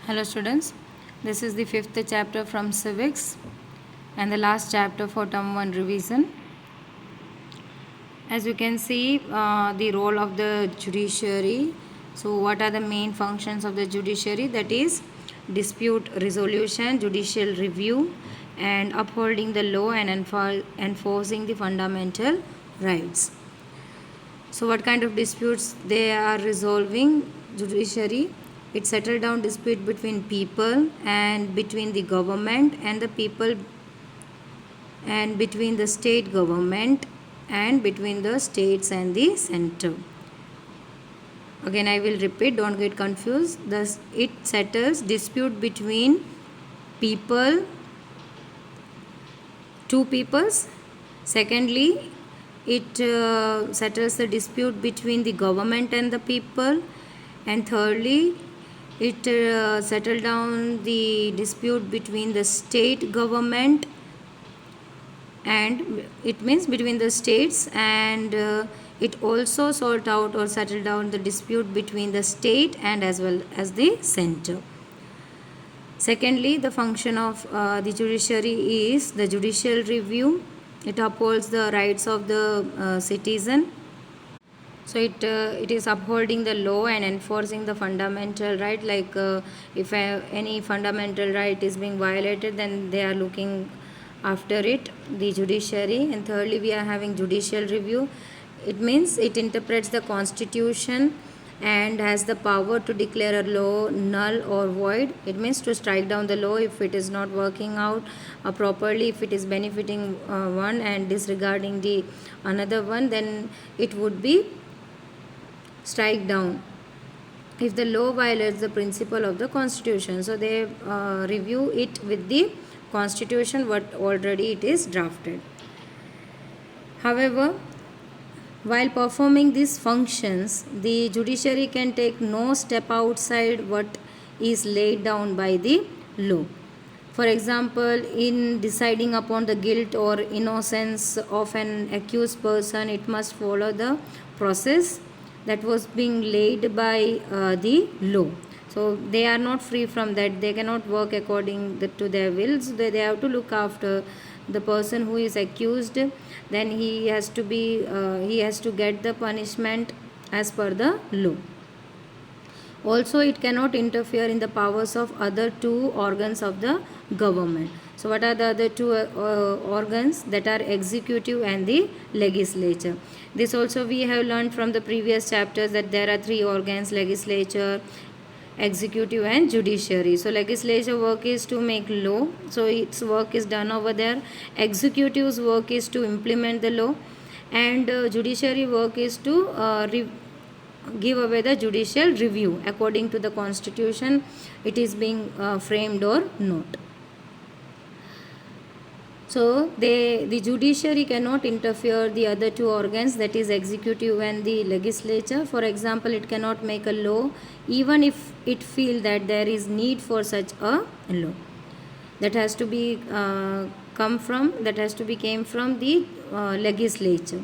Hello students, this is the fifth chapter from civics and the last chapter for term 1 revision. As you can see, the role of the judiciary. So what are the main functions of the judiciary? That is dispute resolution, judicial review, and upholding the law and enforcing the fundamental rights. So what kind of disputes they are resolving? Judiciary, it settled down dispute between people and between the government and the people, and between the state government and between the states and the center. Again I will repeat, don't get confused. Thus it settles dispute between people, two peoples. Secondly, it settles the dispute between the government and the people, and thirdly, it settled down the dispute between the state government, and it means between the states, and it also sort out or settled down the dispute between the state and as well as the center. Secondly, the function of the judiciary is the judicial review. It upholds the rights of the citizen. So it is upholding the law and enforcing the fundamental right. Like if any fundamental right is being violated, then they are looking after it, the judiciary. And thirdly, we are having judicial review. It means it interprets the constitution and has the power to declare a law null or void. It means to strike down the law if it is not working out properly, if it is benefiting one and disregarding the another one, then it would be strike down if the law violates the principle of the constitution. So they review it with the constitution what already it is drafted. However, while performing these functions, the judiciary can take no step outside what is laid down by the law. For example, in deciding upon the guilt or innocence of an accused person, it must follow the process that was being laid by the law. So they are not free from that. They cannot work according to their wills. They have to look after the person who is accused. Then he has to get the punishment as per the law. Also, it cannot interfere in the powers of other two organs of the government. So what are the other two organs? That are executive and the legislature. This also we have learned from the previous chapters, that there are three organs: legislature, executive and judiciary. So legislature work is to make law, so its work is done over there. Executive's work is to implement the law, and judiciary work is to give away the judicial review according to the constitution it is being framed or not. So the judiciary cannot interfere the other two organs, that is executive and the legislature. For example, it cannot make a law even if it feel that there is need for such a law. That has to be came from the legislature.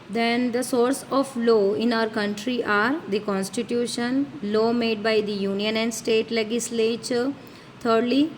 Then the source of law in our country are the constitution, law made by the union and state legislature. Thirdly,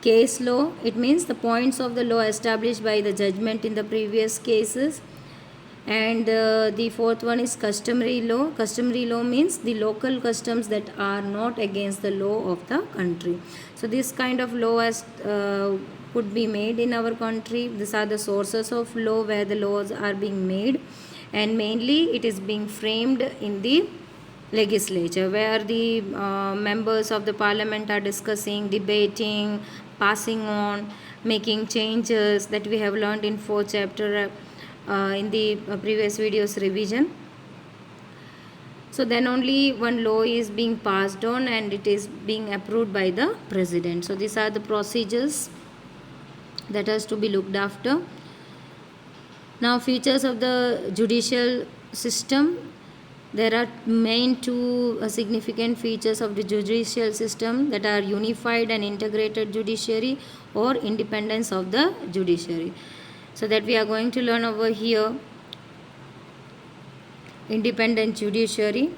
case law, it means the points of the law established by the judgment in the previous cases. And the fourth one is customary law. Customary law means the local customs that are not against the law of the country. So this kind of law has could be made in our country. These are the sources of law where the laws are being made, and mainly it is being framed in the legislature, where the members of the parliament are discussing, debating, passing on, making changes, that we have learned in 4th chapter in the previous videos revision. So then only one law is being passed on and it is being approved by the president. So these are the procedures that has to be looked after. Now, features of the judicial system. There are main two significant features of the judicial system, that are unified and integrated judiciary or independence of the judiciary. So that we are going to learn over here. Independent judiciary.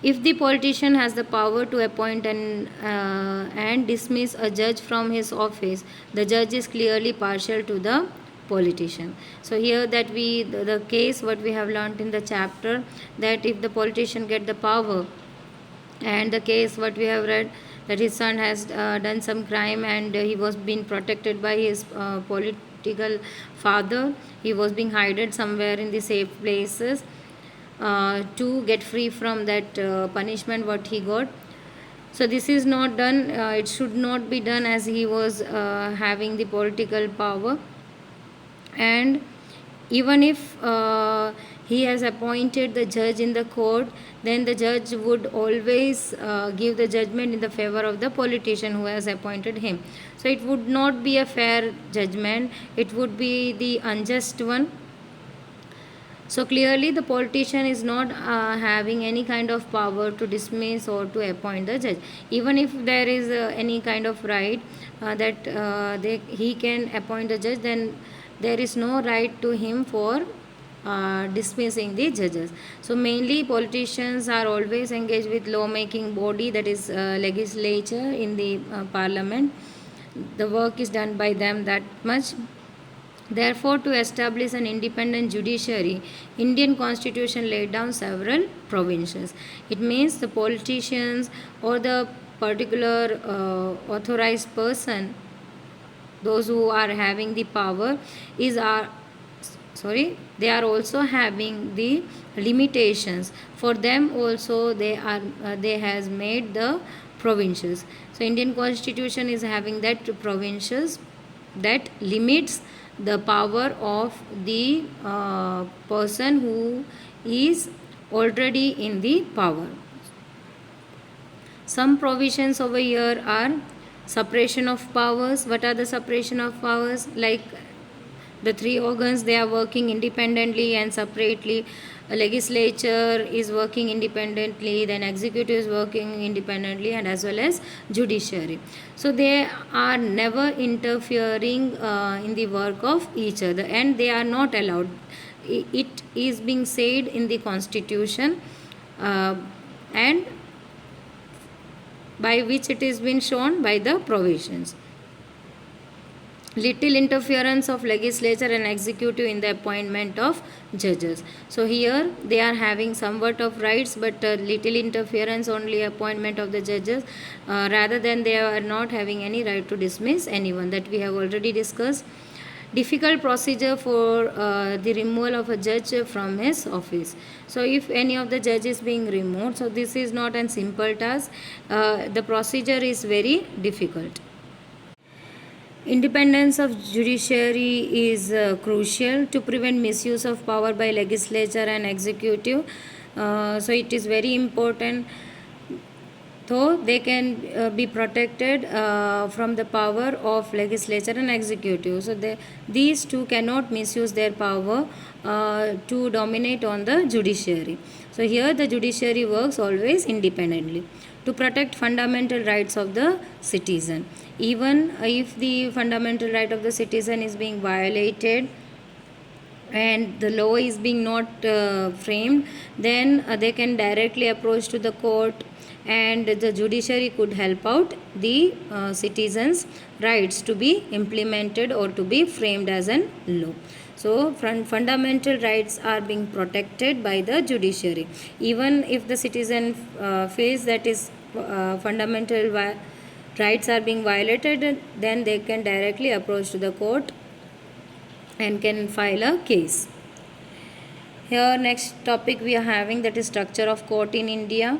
If the politician has the power to appoint and dismiss a judge from his office, the judge is clearly partial to the politician. So here that the case what we have learnt in the chapter, that if the politician get the power, and the case what we have read, that his son has done some crime, and he was being protected by his political father, he was being hidden somewhere in the safe places to get free from that punishment what he got. So this is not done, it should not be done, as he was having the political power. And even if he has appointed the judge in the court, then the judge would always give the judgment in the favor of the politician who has appointed him. So it would not be a fair judgment, it would be the unjust one. So clearly the politician is not having any kind of power to dismiss or to appoint the judge. Even if there is any kind of right that he can appoint the judge, then there is no right to him for dismissing the judges. So mainly politicians are always engaged with lawmaking body, that is legislature in the parliament. The work is done by them that much. Therefore, to establish an independent judiciary, Indian constitution laid down several provisions. It means the politicians or the particular authorized person, those who are having the power, they are also having the limitations. For them also they has made the provisions. So Indian constitution is having that provisions that limits the power of the person who is already in the power. Some provisions over here are separation of powers. What are the separation of powers? Like the three organs, they are working independently and separately. A legislature is working independently, then executive is working independently, and as well as judiciary. So they are never interfering in the work of each other, and they are not allowed. It is being said in the constitution, and by which it is been shown by the provisions. Little interference of legislature and executive in the appointment of judges. So here they are having somewhat of rights, but little interference, only appointment of the judges, rather than they are not having any right to dismiss anyone, that we have already discussed. Difficult procedure for the removal of a judge from his office. So if any of the judge is being removed, so this is not a simple task, the procedure is very difficult. Independence of judiciary is crucial to prevent misuse of power by legislature and executive. So it is very important, though they can be protected from the power of legislature and executive. So these two cannot misuse their power to dominate on the judiciary. So here the judiciary works always independently to protect fundamental rights of the citizen. Even if the fundamental right of the citizen is being violated and the law is being not framed, then they can directly approach to the court, and the judiciary could help out the citizens' rights to be implemented or to be framed as a law. So fundamental rights are being protected by the judiciary. Even if the citizen feels that his fundamental rights are being violated, then they can directly approach to the court and can file a case. Here next topic we are having, that is structure of court in India.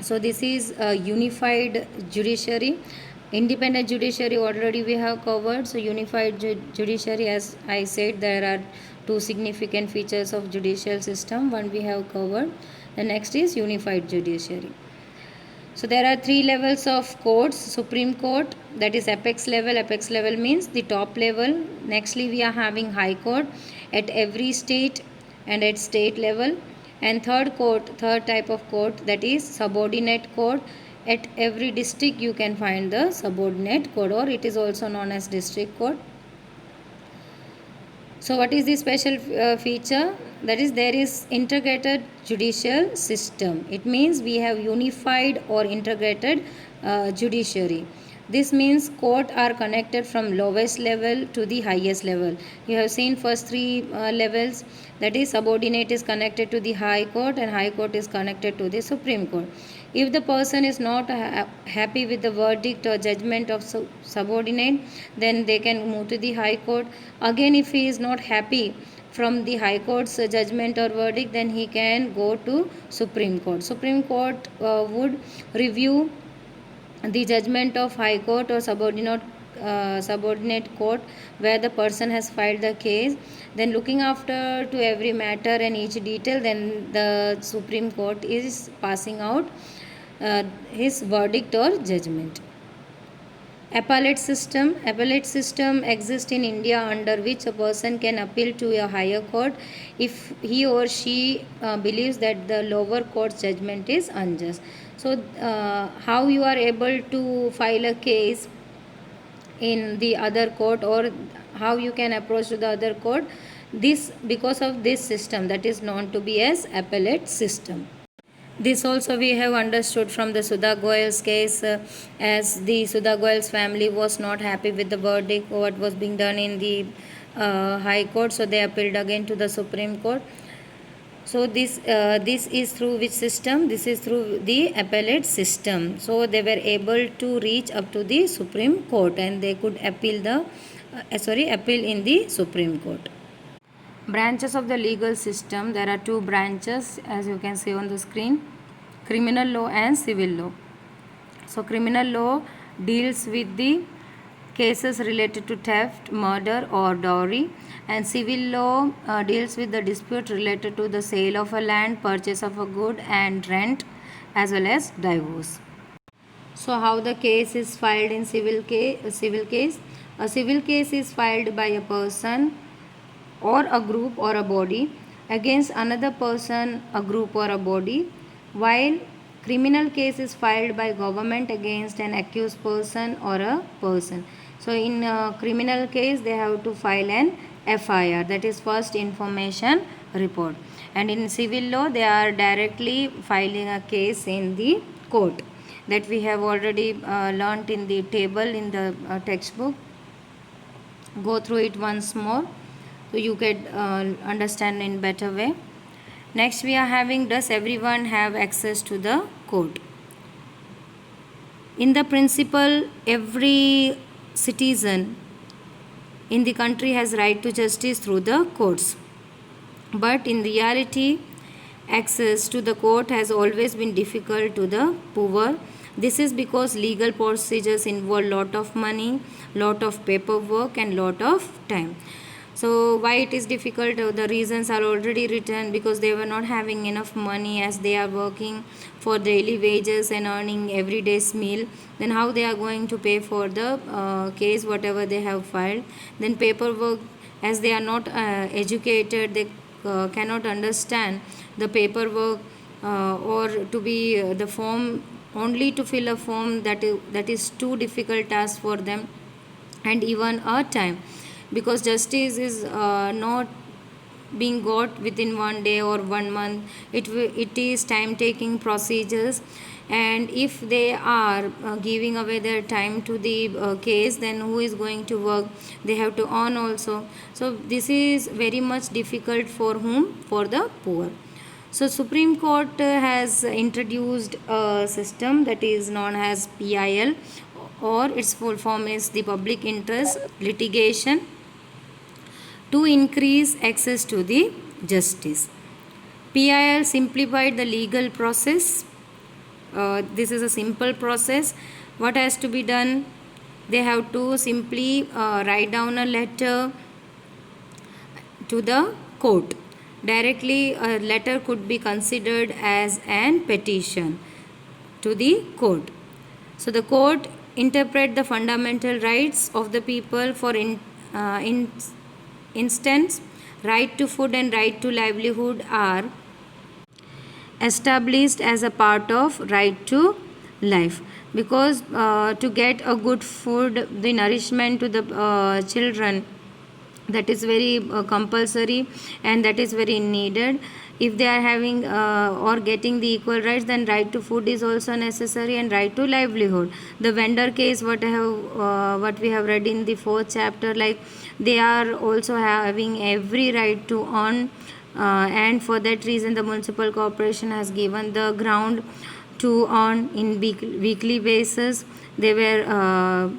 So this is a unified judiciary. Independent judiciary already we have covered. So unified judiciary, as I said, there are two significant features of judicial system. One we have covered. The next is unified judiciary. So there are three levels of courts. Supreme Court, that is apex level. Apex level means the top level. Nextly we are having High Court at every state and at state level. And third type of court, that is subordinate court. At every district you can find the subordinate court, or it is also known as district court. So what is the special feature? that is, there is integrated judicial system. It means we have unified or integrated judiciary. This means court are connected from lowest level to the highest level. You have seen first three levels, that is subordinate is connected to the high court and high court is connected to the supreme court. If the person is not happy with the verdict or judgment of subordinate, then they can move to the high court. Again, if he is not happy from the high court's judgment or verdict, then he can go to supreme court. Supreme court would review the judgment of high court or subordinate court where the person has filed the case. Then looking after to every matter and each detail, then the supreme court is passing out his verdict or judgment. Appellate system exists in India, under which a person can appeal to a higher court if he or she believes that the lower court's judgment is unjust. So how you are able to file a case in the other court, or how you can approach to the other court, this because of this system that is known to be as appellate system. This also we have understood from the Sudha Goyal's case, as the Sudha Goyal's family was not happy with the verdict what was being done in the high court, so they appealed again to the supreme court. So this is through which system? This is through the appellate system. So they were able to reach up to the supreme court and they could appeal in the supreme court. Branches of the legal system. There are two branches, as you can see on the screen: criminal law and civil law. So criminal law deals with the cases related to theft, murder or dowry, and civil law deals with the dispute related to the sale of a land, purchase of a good and rent, as well as divorce. So how the case is filed in civil case? A civil case is filed by a person or a group or a body against another person, a group or a body, while criminal case is filed by government against an accused person or a person. So in a criminal case they have to file an FIR, that is first information report, and in civil law they are directly filing a case in the court, that we have already learnt in the table in the textbook. Go through it once more so you can understand in better way. Next we are having, does everyone have access to the court? In the principle, every citizen in the country has right to justice through the courts, but in reality access to the court has always been difficult to the poor. This is because legal procedures involve lot of money, lot of paperwork and lot of time. So why it is difficult? The reasons are already written, because they were not having enough money, as they are working for daily wages and earning every day's meal. Then how they are going to pay for the case whatever they have filed? Then paperwork, as they are not educated, they cannot understand the paperwork, or to be the form, only to fill a form, that is too difficult task for them, and even a time, because justice is not being got within one day or 1 month. It is time taking procedures, and if they are giving away their time to the case, then who is going to work? They have to earn also. So this is very much difficult for whom? For the poor. So Supreme Court has introduced a system that is known as PIL, or its full form is the Public Interest Litigation, to increase access to the justice. PIL simplified the legal process. This is a simple process. What has to be done? They have to simply write down a letter to the court. Directly, a letter could be considered as an petition to the court. So the court interpret the fundamental rights of the people. For instance, right to food and right to livelihood are established as a part of right to life, because to get a good food, the nourishment to the children that is very compulsory, and that is very needed. If they are having or getting the equal rights, then right to food is also necessary, and right to livelihood. The vendor case, what we have read in the fourth chapter, like they are also having every right to earn, and for that reason the municipal corporation has given the ground to earn in weekly basis. They were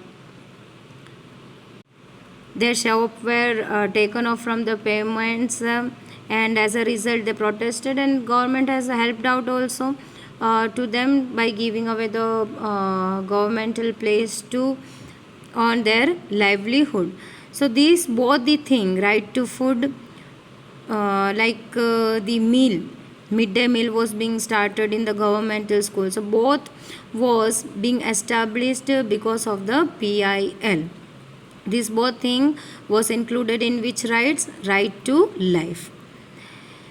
their shop were taken off from the payments, and as a result they protested, and government has helped out also to them by giving away the governmental place to on their livelihood. So these both the thing, right to food, the meal, midday meal was being started in the governmental school, so both was being established because of the PIL. This both thing was included in which rights? Right to life.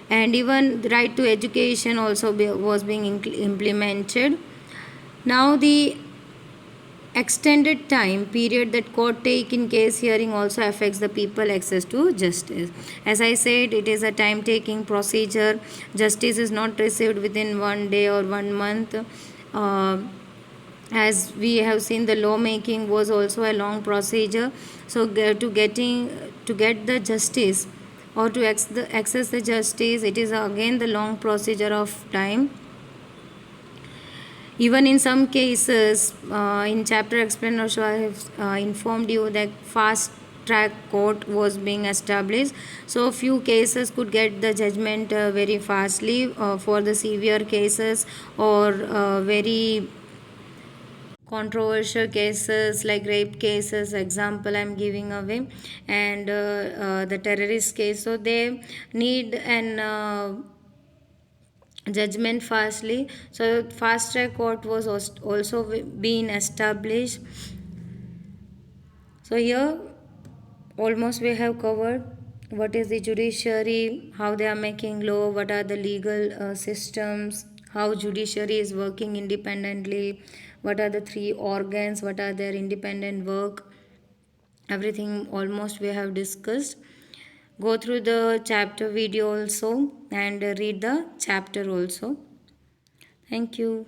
And even the right to education also was being implemented. Now the extended time period that court take in case hearing also affects the people access to justice. As I said, it is a time taking procedure. Justice is not received within one day or 1 month. uh, as we have seen, the lawmaking was also a long procedure. So to get the justice, or to access the justice, it is again the long procedure of time. Even in some cases, in chapter explanation, I have informed you that fast track court was being established. So few cases could get the judgment very fastly for the severe cases, or very controversial cases like rape cases, example I'm giving away, and the terrorist case. So they need an judgment fastly. So fast track court was also being established. So here almost we have covered what is the judiciary, how they are making law, what are the legal systems, how judiciary is working independently, what are the three organs, what are their independent work. Everything almost we have discussed. Go through the chapter video also, and read the chapter also. Thank you.